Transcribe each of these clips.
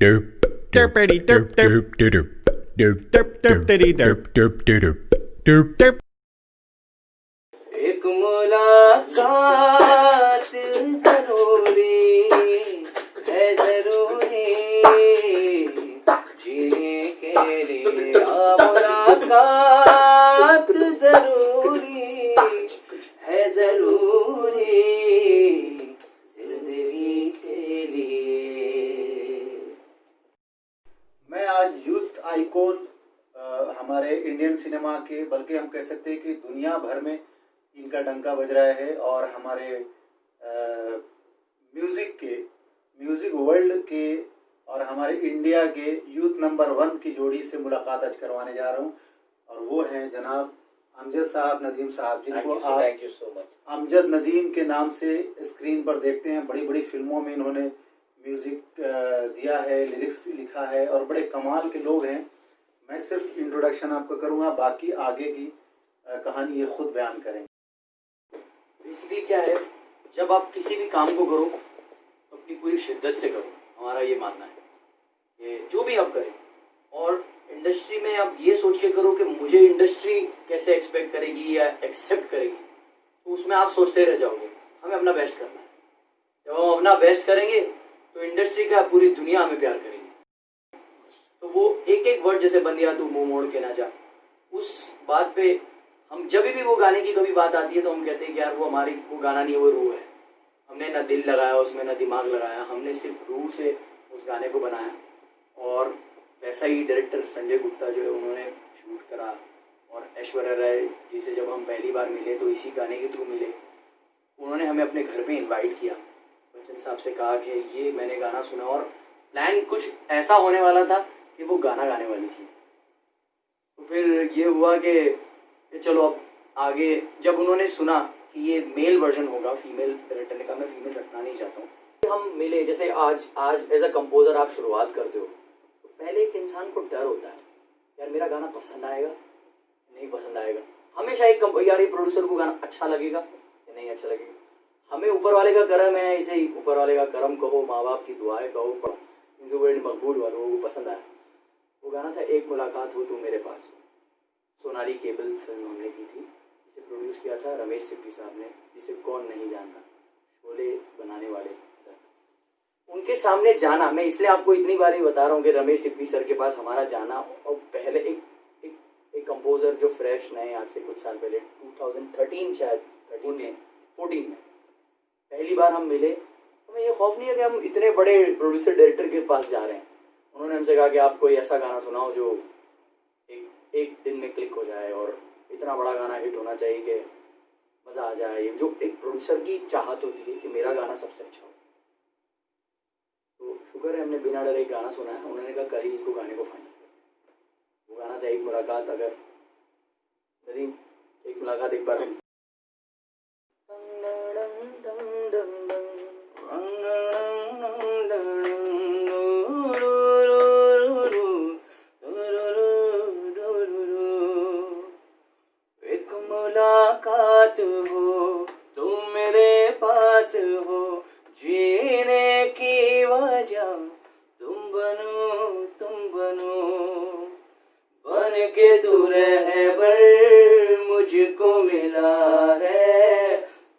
Derpity derp derp derp derp derp derpity derp derp derp derp derp. एक मुलाकात जरूरी है, जरूरी जीने के लिए मुलाकात जरूरी है, जरूरी जिंदगी के लिए। मैं आज यूथ आइकॉन हमारे इंडियन सिनेमा के, बल्कि हम कह सकते हैं कि दुनिया भर में इनका डंका बज रहा है और हमारे म्यूज़िक वर्ल्ड के और हमारे इंडिया के यूथ नंबर 1 की जोड़ी से मुलाकात आज करवाने जा रहा हूँ। और वो हैं जनाब अमजद साहब, नदीम साहब, जिनको आप अमजद नदीम के नाम से स्क्रीन पर देखते हैं। बड़ी बड़ी फिल्मों में इन्होंने म्यूज़िक दिया है, लिरिक्स लिखा है और बड़े कमाल के लोग हैं। मैं सिर्फ इंट्रोडक्शन आपको करूँगा, बाकी आगे की कहानी ये खुद बयान करेंगे। बेसिकली क्या है, जब आप किसी भी काम को करो तो अपनी पूरी शिद्दत से करो, हमारा ये मानना है। ये जो भी आप करें, और इंडस्ट्री में आप ये सोच के करो कि मुझे इंडस्ट्री कैसे एक्सपेक्ट करेगी या एक्सेप्ट करेगी, तो उसमें आप सोचते रह जाओगे। हमें अपना बेस्ट करना है। जब हम अपना बेस्ट करेंगे तो इंडस्ट्री का पूरी दुनिया हमें प्यार करेगी। तो वो एक एक वर्ड, जैसे बंदिया तू मुंह मोड़ के ना जा, उस बात पे हम जब भी वो गाने की कभी बात आती है तो हम कहते हैं कि यार वो हमारी वो गाना नहीं, वो रूह है। हमने ना दिल लगाया उसमें, ना दिमाग लगाया, हमने सिर्फ रूह से उस गाने को बनाया। और वैसा ही डायरेक्टर संजय गुप्ता जो है, उन्होंने शूट करा। और ऐश्वर्या राय जी से जब हम पहली बार मिले तो इसी गाने के थ्रू मिले। उन्होंने हमें अपने घर पे इनवाइट किया। बच्चन साहब से कहा कि ये मैंने गाना सुना, और प्लान कुछ ऐसा होने वाला था कि वो गाना गाने वाली थी। तो फिर ये हुआ कि चलो अब आगे, जब उन्होंने सुना कि ये मेल वर्जन होगा, फीमेल डायरेक्टर ने कहा मैं फीमेल रखना नहीं चाहता हूँ। हम मिले, जैसे आज एज अ कंपोजर आप शुरुआत करते हो तो पहले एक इंसान को डर होता है, यार मेरा गाना पसंद आएगा नहीं पसंद आएगा। हमेशा एक यार ये प्रोड्यूसर को गाना अच्छा लगेगा या नहीं अच्छा लगेगा। हमें ऊपर वाले का करम है, इसे ही ऊपर वाले का करम कहो, माँ बाप की दुआएं कहो, मकबूल वालों को पसंद आया। वो गाना था एक मुलाकात हो तू मेरे पास। सोनाली केबल फिल्म हमने की थी। इसे प्रोड्यूस किया था रमेश सिप्पी साहब ने, जिसे कौन नहीं जानता, शोले बनाने वाले सर। उनके सामने जाना, मैं इसलिए आपको इतनी बार ही बता रहा हूँ कि रमेश सिप्पी सर के पास हमारा जाना, और पहले एक कंपोजर जो फ्रेश नए, आज से कुछ साल पहले 2013 शायद 14 में पहली बार हम मिले। हमें ये खौफ नहीं है कि हम इतने बड़े प्रोड्यूसर डायरेक्टर के पास जा रहे हैं। उन्होंने हमसे कहा कि आप कोई ऐसा गाना सुनाओ जो एक दिन में क्लिक हो जाए, और इतना बड़ा गाना हिट होना चाहिए कि मज़ा आ जाए। जो एक प्रोड्यूसर की चाहत होती है कि मेरा गाना सबसे अच्छा हो। तो शुक्र है हमने बिना डर एक गाना सुना है। उन्होंने कहा करी इसको गाने को फाइनल। वो गाना था एक मुलाकात। अगर नदीम एक मुलाकात एक बार हम मुलाकात हो तुम मेरे पास हो, जीने की वजह तुम बनो बन के तू रहबर मुझको मिला है,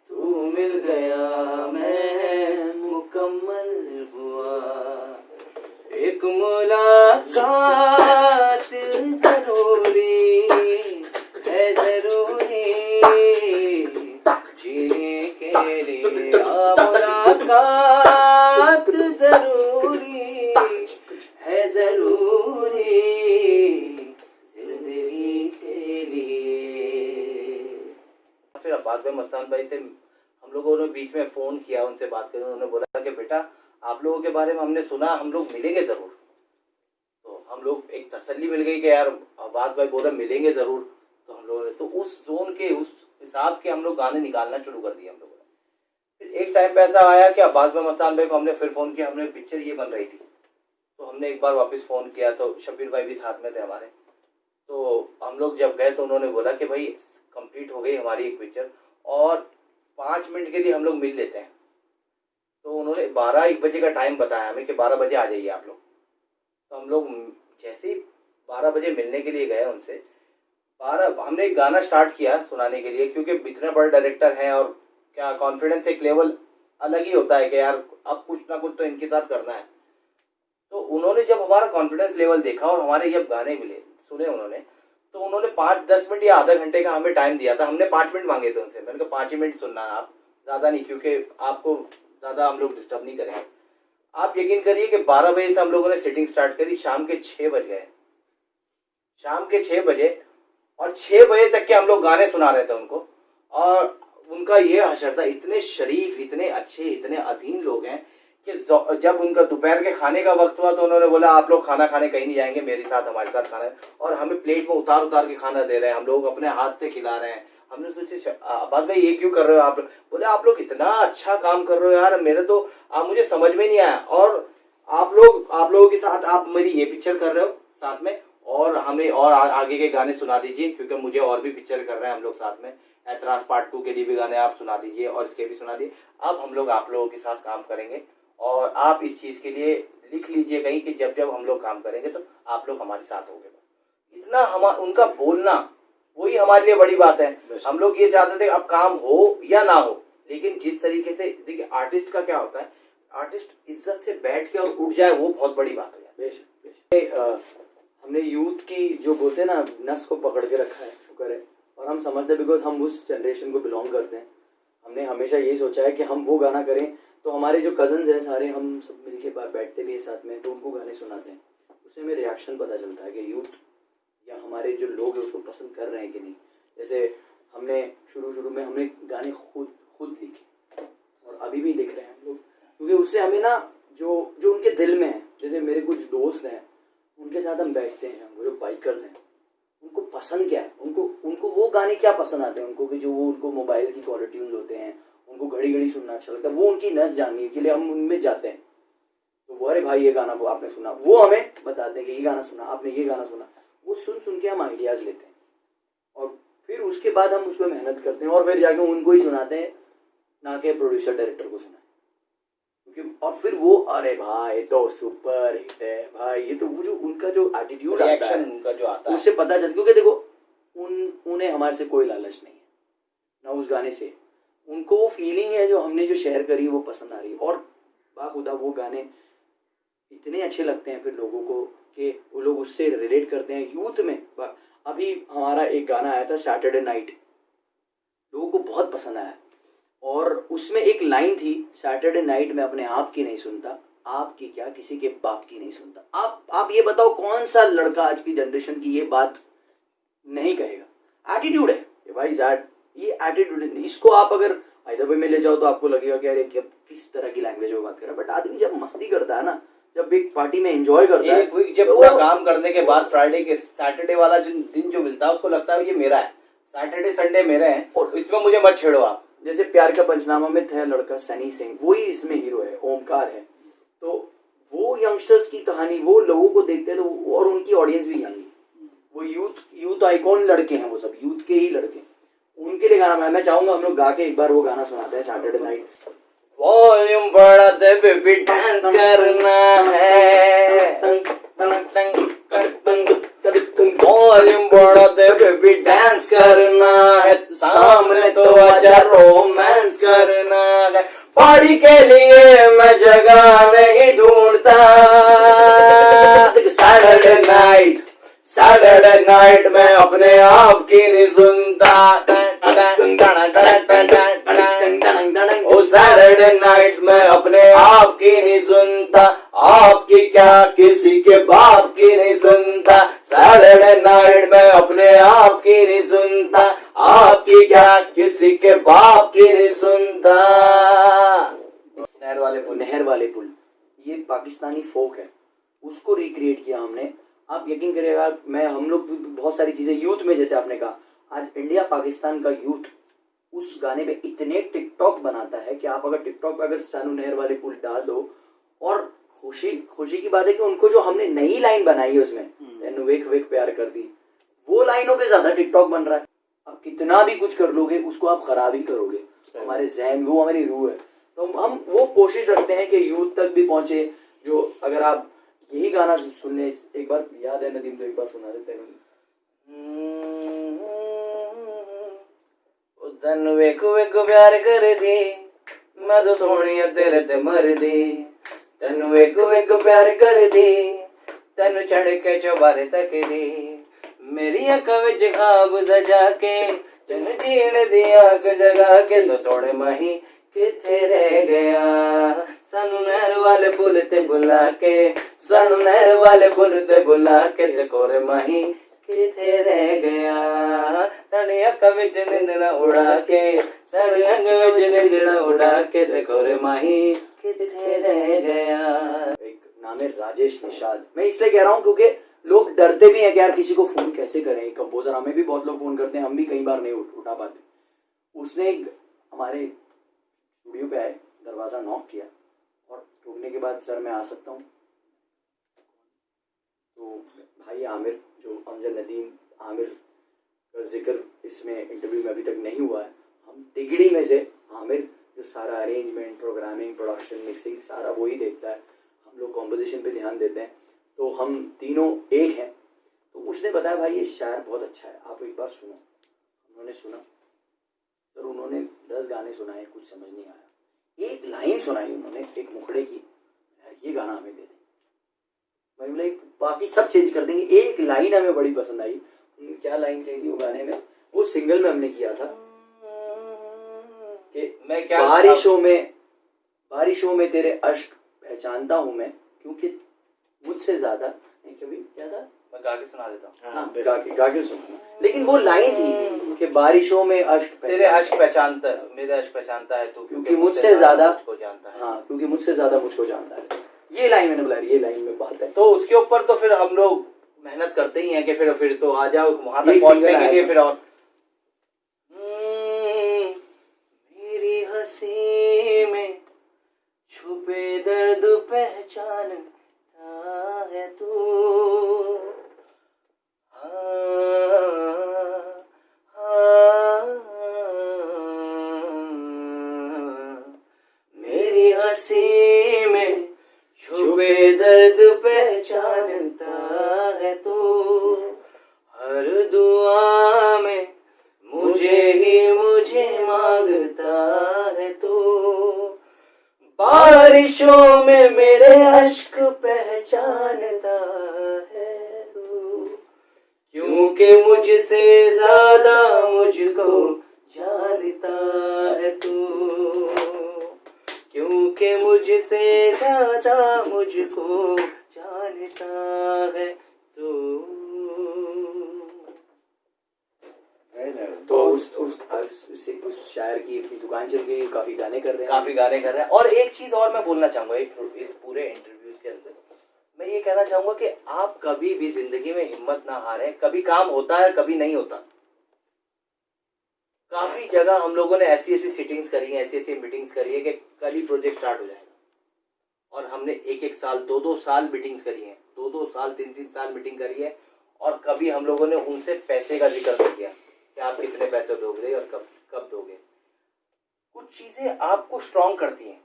तू मिल गया मैं मुकम्मल हुआ। एक मुलाकात जरूरी है, जरूरी जीने के लिए मुलाकात जरूरी है, जरूरी जिंदगी के लिए। फिर अब्बास भाई मस्तान भाई से हम लोगों ने बीच में फ़ोन किया, उनसे बात करी। उन्होंने बोला कि बेटा आप लोगों के बारे में हमने सुना, हम लोग मिलेंगे ज़रूर। तो हम लोग एक तसल्ली मिल गई कि यार अब्बास भाई बोल रहे मिलेंगे ज़रूर। तो हम लोगों ने तो उस जोन के, उस हिसाब के हम लोग गाने निकालना शुरू कर दिए हम लोगों ने। फिर एक टाइम पे ऐसा आया कि अब्बास भाई मस्तान भाई को हमने फिर फ़ोन किया। हमने पिक्चर ये बन रही थी तो हमने एक बार वापस फ़ोन किया, तो शब्बीर भाई भी साथ में थे हमारे। तो हम लोग जब गए तो उन्होंने बोला कि भाई कंप्लीट हो गई हमारी एक पिक्चर और 5 मिनट के लिए हम लोग मिल लेते हैं। तो उन्होंने 12-1 बजे का टाइम बताया हमें कि 12 बजे आ जाइए आप लोग। तो हम लोग जैसे ही 12 बजे मिलने के लिए गए उनसे, 12 हमने एक गाना स्टार्ट किया सुनाने के लिए, क्योंकि इतने बड़े डायरेक्टर हैं और क्या कॉन्फिडेंस एक लेवल अलग ही होता है कि यार अब कुछ ना कुछ तो इनके साथ करना है। तो उन्होंने जब हमारा कॉन्फिडेंस लेवल देखा और हमारे जब गाने मिले सुने उन्होंने, तो उन्होंने 5-10 मिनट या आधा घंटे का हमें टाइम दिया था। हमने 5 मिनट मांगे थे उनसे, मैंने कहा 5 ही मिनट सुनना है आप, ज़्यादा नहीं, क्योंकि आपको ज़्यादा हम लोग डिस्टर्ब नहीं करेंगे। आप यकीन करिए कि 12 बजे से हम लोगों ने सेटिंग स्टार्ट करी, शाम के 6 बज गए, शाम के 6 बजे, और 6 बजे तक के हम लोग गाने सुना रहे थे उनको। और उनका ये हशर था, इतने शरीफ, इतने अच्छे, इतने अधीन लोग हैं कि जब उनका दोपहर के खाने का वक्त हुआ तो उन्होंने बोला आप लोग खाना खाने कहीं नहीं जाएंगे, मेरे साथ हमारे साथ खाना है। और हमें प्लेट में उतार उतार के खाना दे रहे हैं, हम लोग अपने हाथ से खिला रहे हैं। हमने सोचे अब्बास भाई ये क्यों कर रहे हो आप? बोले आप लोग इतना अच्छा काम कर रहे हो यार, मेरे तो मुझे समझ में नहीं आया। और आप लोगों के साथ आप मेरी ये पिक्चर कर रहे हो साथ में, और हमें और आगे के गाने सुना दीजिए, क्योंकि मुझे और भी पिक्चर कर रहे हैं हम लोग साथ में। ऐतराज पार्ट 2 के लिए भी गाने आप सुना दीजिए और इसके भी सुना दीजिए। अब हम लोग आप लोगों के साथ काम करेंगे, और आप इस चीज़ के लिए लिख लीजिए कहीं कि जब जब हम लोग काम करेंगे तो आप लोग हमारे साथ होंगे। इतना उनका बोलना वही हमारे लिए बड़ी बात है। हम लोग ये चाहते थे अब काम हो या ना हो, लेकिन जिस तरीके से देखिए आर्टिस्ट का क्या होता है, आर्टिस्ट इज्जत से बैठ के और उठ जाए वो बहुत बड़ी बात है। बेशक हमने यूथ की जो बोलते हैं ना नस को पकड़ के रखा है, शुक्र है। और हम समझते हैं बिकॉज हम उस जनरेशन को बिलोंग करते हैं। हमने हमेशा यही सोचा है कि हम वो गाना करें तो हमारे जो कजन्स हैं सारे, हम सब मिलके बैठते भी हैं साथ में, तो उनको गाने सुनाते हैं। उससे हमें रिएक्शन पता चलता है कि यूथ या हमारे जो लोग हैं उसको पसंद कर रहे हैं कि नहीं। जैसे हमने शुरू में हमने गाने खुद लिखे और अभी भी लिख रहे हैं हम लोग, क्योंकि उससे हमें ना जो उनके दिल में है, जैसे मेरे कुछ दोस्त हैं उनके साथ हम बैठते हैं, वो जो बाइकर्स हैं उनको पसंद क्या है, उनको वो गाने क्या पसंद आते हैं उनको, कि जो वो उनको मोबाइल की कॉलर ट्यून्स होते हैं, उनको घड़ी सुनना अच्छा लगता है, वो उनकी नस जानने के लिए हम उनमें जाते हैं। तो वो अरे भाई ये गाना वो आपने सुना, वो हमें बताते हैं कि ये गाना सुना आपने, ये गाना सुना। वो सुन के हम आइडियाज़ लेते हैं और फिर उसके बाद हम उस पर मेहनत करते हैं और फिर जाके उनको ही सुनाते हैं, ना कि प्रोड्यूसर डायरेक्टर को सुनाए। क्योंकि और फिर वो अरे भाई तो सुपर हिट है भाई, ये तो वो जो उनका जो एटीट्यूड आता है उनका जो आता है उससे पता चलता। क्योंकि देखो उन्हें हमारे से कोई लालच नहीं है ना उस गाने से, उनको वो फीलिंग है जो हमने जो शेयर करी वो पसंद आ रही है। और बाखुदा वो गाने इतने अच्छे लगते हैं फिर लोगों को कि वो लोग उससे रिलेट करते हैं। यूथ में अभी हमारा एक गाना आया था सैटरडे नाइट, लोगों को बहुत पसंद आया और उसमें एक लाइन थी, सैटरडे नाइट में अपने आप की नहीं सुनता, आपकी क्या किसी के बाप की नहीं सुनता। आप ये बताओ कौन सा लड़का आज की जनरेशन की ये बात नहीं कहेगा। एटीट्यूड है ये भाई, ये एटीट्यूड है। इसको आप अगर हैदराबाद में ले जाओ तो आपको लगेगा कि अरे किस तरह की लैंग्वेज में बात कर रहा है। बट आदमी जब मस्ती करता है ना, जब एक पार्टी में एंजॉय करता है, एक वीक जब पूरा काम करने के बाद फ्राइडे के सैटरडे वाला दिन जो मिलता है उसको लगता है ये मेरा है, सैटरडे संडे मेरे हैं और इसमें मुझे मत छेड़ो आप। जैसे प्यार का पंचनामा में था लड़का सनी सिंह, वही इसमें हीरो है, ओमकार है। तो वो यंगस्टर्स की कहानी वो लोगों को देखते हैं तो और उनकी ऑडियंस भी यंग है, वो यूथ आइकॉन लड़के हैं, वो सब यूथ के ही लड़के, उनके लिए गाना मैं चाहूंगा हम लोग गा के एक बार वो गाना सुनाते हैं सैटरडे नाइट। वॉल्यूम बढ़ा दे बेबी डांस करना है, वॉल्यूम बढ़ा दे बेबी डांस करना है, सामने तो आजा रोमांस करना है, पार्टी के लिए मैं जगह नहीं ढूंढता, सैटरडे नाइट मैं अपने आप की नहीं सुनता, ओ सैटरडे नाइट मैं अपने आप की नहीं सुनता, आपकी क्या किसी के बाप की नहीं सुनता, सैटरडे नाइट मैं अपने आप की नहीं सुनता, आपकी क्या किसी के बाप की नहीं सुनता। नहर वाले पुल ये पाकिस्तानी फोक है, उसको रिक्रिएट किया हमने। आप यकीन करिएगा हम लोग बहुत सारी चीजें यूथ में, जैसे आपने कहा आज इंडिया पाकिस्तान का यूथ उस गाने में इतने टिकटॉक बनाता है कि आप अगर टिकटॉक पे अगर सानू नहर वाले पुल डाल दो, और खुशी की बात है कि उनको जो हमने नई लाइन बनाई है उसमें तेनू वेख वेख प्यार कर दी, वो लाइनों पे ज्यादा टिकटॉक बन रहा है। आप कितना भी कुछ कर लोगे उसको आप खराब ही करोगे, हमारे जहन वो हमारी रूह है। तो हम वो कोशिश रखते हैं कि यूथ तक भी पहुंचे। जो अगर आप यही गाना सुनने एक बार याद है नदीम, तो एक बार सुना देते हैं। तन वेखो वेखो प्यार कर दी मैं तो सोनिया तेरे ते मर दी, तन वेखो वेखो प्यार कर दी तन चढ़ के चौबारे तक दी, मेरी अखा विच खाब सजा के तन जीण दी आंख जगा के, तो सोने माही किथे रह गया सानू नहर वाले पुल ते बुला के, सानू नहर वाले पुल ते बुला के, ते कोरे माही किथे रह गया साड़ी अखा विच निंदड़ा उड़ा के, साड़ी अंग विच निंदड़ा उड़ा के, ते कोरे माही किथे रह गया। एक नाम है राजेश निषाद। मैं इसलिए कह रहा हूँ क्योंकि लोग डरते भी हैं कि यार किसी को फोन कैसे करें, कंपोजर हमें भी बहुत लोग फोन करते हैं, हम भी कई बार नहीं उठा पाते। उसने हमारे स्टूडियो पे आए, दरवाज़ा नॉक किया और ठोकने के बाद सर मैं आ सकता हूँ, तो भाई आमिर जो अमजद नदीम आमिर का जिक्र इसमें इंटरव्यू में अभी तक नहीं हुआ है, हम तिगड़ी में से आमिर जो सारा अरेंजमेंट प्रोग्रामिंग प्रोडक्शन मिक्सिंग सारा वही देखता है, हम लोग कॉम्पोजिशन पे ध्यान देते हैं, तो हम तीनों एक हैं। तो उसने बताया भाई ये शायर बहुत अच्छा है, आप एक बार सुनो। उन्होंने सुना सर, उन्होंने 10 गाने सुनाए, कुछ समझ नहीं आया। एक लाइन सुनाई उन्होंने एक मुखड़े की, यार ये गाना हमें दे दे। मैं बोला बाकी सब चेंज कर देंगे, एक लाइन हमें बड़ी पसंद आई। क्या लाइन कही थी वो गाने में, वो सिंगल में हमने किया था कि मैं क्या बारिशों में तेरे अश्क पहचानता हूँ मैं, क्योंकि मुझसे ज्यादा नहीं। कभी क्या था, मैं गा के सुना देता हूँ। हाँ, गा के सुना, लेकिन वो लाइन थी कि बारिशों में अश्क तेरे अश्क पहचानता, मेरे अश्क पहचानता है तू, क्योंकि मुझसे ज्यादा मुझको जानता है। हाँ, क्योंकि मुझसे ज्यादा मुझको जानता है। ये लाइन मैंने बोला, ये लाइन में बात है। तो उसके ऊपर तो फिर हम लोग मेहनत करते ही हैं कि फिर तो आ जाओ वहां तक एक पहुंचने सिंगल के लिए। आया फिर और मेरी हंसी में छुपे दर्द पहचानता है तू, मेरी हंसी में छुपे दर्द पहचानता है तू, हर दुआ में मुझे मांगता है तू, बारिशों में मेरे अश्क पहचानता है तू, क्योंकि मुझसे ज्यादा मुझको जानता है तू, क्योंकि मुझसे ज्यादा मुझको जानता है तू। तो उस शायर की अपनी दुकान चल गई, काफी गाने कर रहे हैं। और एक चीज और मैं बोलना चाहूंगा इस पूरे इंटरव्यूज के अंदर, मैं ये कहना चाहूंगा कि आप कभी भी जिंदगी में हिम्मत ना हारें। कभी काम होता है, कभी नहीं होता। काफी जगह हम लोगों ने ऐसी सिटिंग्स करी है, ऐसी मीटिंग्स करी है कि कल ही प्रोजेक्ट स्टार्ट हो जाएगा, और हमने एक साल 2 साल मीटिंग्स करी है, 2 साल 3 साल मीटिंग करी है, और कभी हम लोगों ने उनसे पैसे का जिक्र नहीं किया कि आप कितने पैसे दोगे और कब दोगे। कुछ चीजें आपको स्ट्रांग करती हैं,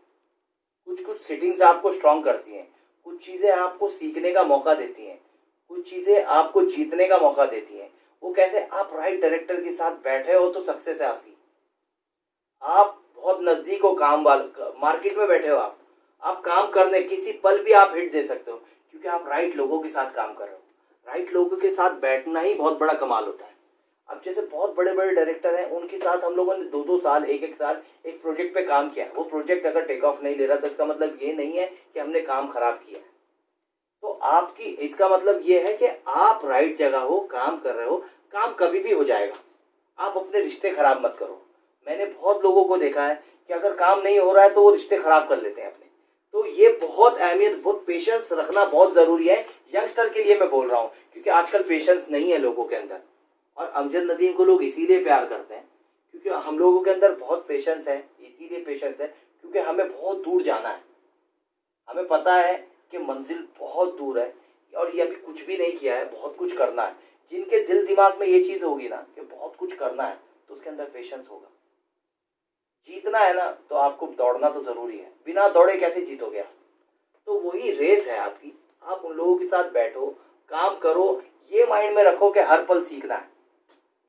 कुछ सिटिंग्स आपको स्ट्रांग करती हैं, कुछ चीजें आपको सीखने का मौका देती हैं, कुछ चीजें आपको जीतने का मौका देती हैं। वो कैसे, आप राइट डायरेक्टर के साथ बैठे हो तो सक्सेस है आपकी। आप बहुत नजदीक हो काम वाले, मार्केट में बैठे हो, आप काम करने किसी पल भी आप हिट दे सकते हो, क्योंकि आप राइट लोगों के साथ काम कर रहे हो। राइट लोगों के साथ बैठना ही बहुत बड़ा कमाल होता है। अब जैसे बहुत बड़े बड़े डायरेक्टर हैं, उनके साथ हम लोगों ने 2 साल 1 साल एक प्रोजेक्ट पे काम किया। वो प्रोजेक्ट अगर टेक ऑफ नहीं ले रहा तो इसका मतलब ये नहीं है कि हमने काम खराब किया है। तो आपकी, इसका मतलब ये है कि आप राइट जगह हो, काम कर रहे हो, काम कभी भी हो जाएगा। आप अपने रिश्ते खराब मत करो। मैंने बहुत लोगों को देखा है कि अगर काम नहीं हो रहा है तो वो रिश्ते खराब कर लेते हैं अपने। तो ये बहुत अहमियत, बहुत पेशेंस रखना बहुत ज़रूरी है। यंगस्टर के लिए मैं बोल रहा हूँ, क्योंकि आजकल पेशेंस नहीं है लोगों के अंदर। और अमजद नदीम को लोग इसीलिए प्यार करते हैं क्योंकि हम लोगों के अंदर बहुत पेशेंस है। इसीलिए पेशेंस है क्योंकि हमें बहुत दूर जाना है। हमें पता है कि मंजिल बहुत दूर है और ये अभी कुछ भी नहीं किया है, बहुत कुछ करना है। जिनके दिल दिमाग में ये चीज़ होगी ना कि बहुत कुछ करना है, तो उसके अंदर पेशेंस होगा। जीतना है ना तो आपको दौड़ना तो ज़रूरी है, बिना दौड़े कैसे जीतोगे आप। तो वही रेस है आपकी, आप उन लोगों के साथ बैठो, काम करो, ये माइंड में रखो कि हर पल सीखना है।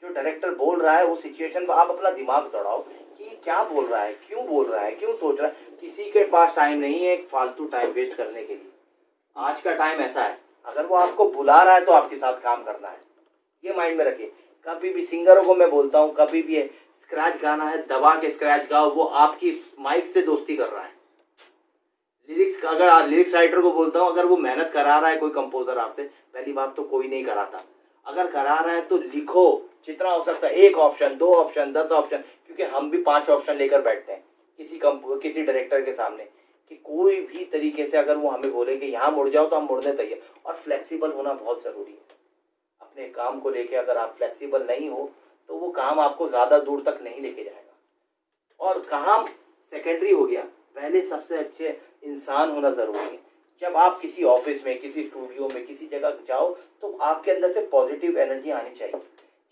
जो डायरेक्टर बोल रहा है उस सिचुएशन को आप अपना दिमाग दौड़ाओ कि क्या बोल रहा है, क्यों बोल रहा है, क्यों सोच रहा है। किसी के पास टाइम नहीं है फालतू टाइम वेस्ट करने के लिए। आज का टाइम ऐसा है, अगर वो आपको बुला रहा है तो आपके साथ काम करना है, ये माइंड में रखिए। कभी भी सिंगरों को मैं बोलता हूँ, कभी भी स्क्रैच गाना है दबा के स्क्रैच गाओ, वो आपकी माइक से दोस्ती कर रहा है। लिरिक्स, अगर लिरिक्स राइटर को बोलता हूँ, अगर वो मेहनत करा रहा है कोई कंपोजर आपसे, पहली बात तो कोई नहीं कराता, अगर करा रहा है तो लिखो जितना हो सकता है, 1 ऑप्शन 2 ऑप्शन 10 ऑप्शन, क्योंकि हम भी 5 ऑप्शन लेकर बैठते हैं किसी डायरेक्टर के सामने कि कोई भी तरीके से अगर वो हमें बोले कि यहाँ मुड़ जाओ तो हम मुड़ने तैयार। और फ्लेक्सिबल होना बहुत ज़रूरी है अपने काम को लेके। अगर आप फ्लेक्सिबल नहीं हो तो वो काम आपको ज़्यादा दूर तक नहीं लेके जाएगा। और काम सेकेंडरी हो गया, पहले सबसे अच्छे इंसान होना ज़रूरी है। जब आप किसी ऑफिस में, किसी स्टूडियो में, किसी जगह जाओ तो आपके अंदर से पॉजिटिव एनर्जी आनी चाहिए।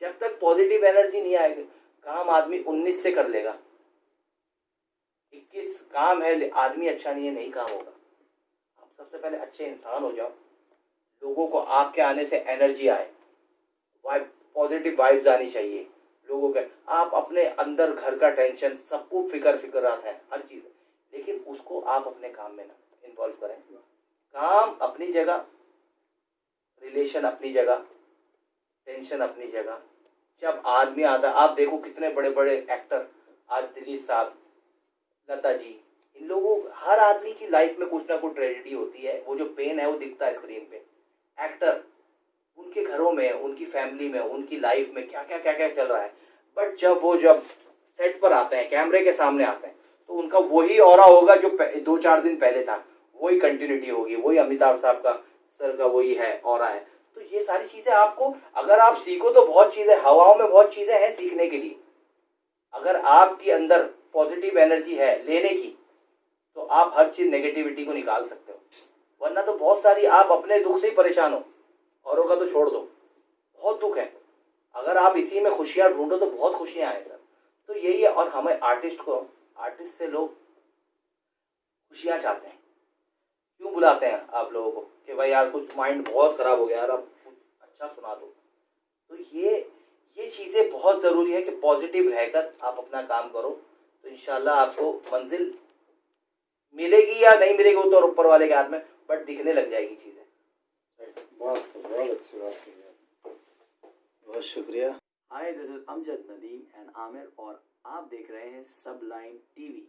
जब तक पॉजिटिव एनर्जी नहीं आएगी, काम आदमी 19 से कर लेगा, 21 काम है, आदमी अच्छा नहीं है, नहीं काम होगा। आप सबसे पहले अच्छे इंसान हो जाओ, लोगों को आपके आने से एनर्जी आए, पॉजिटिव वाइब्स आनी चाहिए लोगों के। आप अपने अंदर घर का टेंशन, सबको फिक्रात है हर चीज़, लेकिन उसको आप अपने काम में ना इन्वॉल्व करें। काम अपनी जगह, रिलेशन अपनी जगह, टेंशन अपनी जगह। जब आदमी आता, आप देखो कितने बड़े बड़े एक्टर, आज दिलीप साहब, लता जी, इन लोगों, हर आदमी की लाइफ में कुछ ना कुछ ट्रेजेडी होती है, वो जो पेन है वो दिखता है स्क्रीन पे। एक्टर, उनके घरों में, उनकी फैमिली में, उनकी लाइफ में क्या क्या चल रहा है, बट जब सेट पर आते हैं, कैमरे के सामने आते हैं, तो उनका वही ऑरा होगा जो 2-4 दिन पहले था, वही कंटिन्यूटी होगी, वही अमिताभ साहब का सर का वही है, ऑरा है। तो ये सारी चीज़ें आपको, अगर आप सीखो तो बहुत चीज़ें, हवाओं में बहुत चीज़ें हैं सीखने के लिए। अगर आपके अंदर पॉजिटिव एनर्जी है लेने की, तो आप हर चीज़ नेगेटिविटी को निकाल सकते हो। वरना तो बहुत सारी, आप अपने दुख से ही परेशान हो, औरों का तो छोड़ दो, बहुत दुख है। अगर आप इसी में खुशियाँ ढूंढो तो बहुत खुशियाँ हैं सर। तो यही है। और हमें आर्टिस्ट से लोग खुशियाँ चाहते हैं। क्यों बुलाते हैं आप लोगों को कि भाई यार कुछ माइंड बहुत ख़राब हो गया यार, आप कुछ अच्छा सुना दो। तो ये चीज़ें बहुत ज़रूरी है कि पॉजिटिव रहकर आप अपना काम करो, तो इंशाल्लाह आपको मंजिल मिलेगी या नहीं मिलेगी वो तो ऊपर वाले के हाथ में, बट दिखने लग जाएगी चीज़ें। बहुत अच्छी बात की है, बहुत शुक्रिया। Hi, this is Amjad Nadeem and Aamir और आप देख रहे हैं सबलाइन टीवी।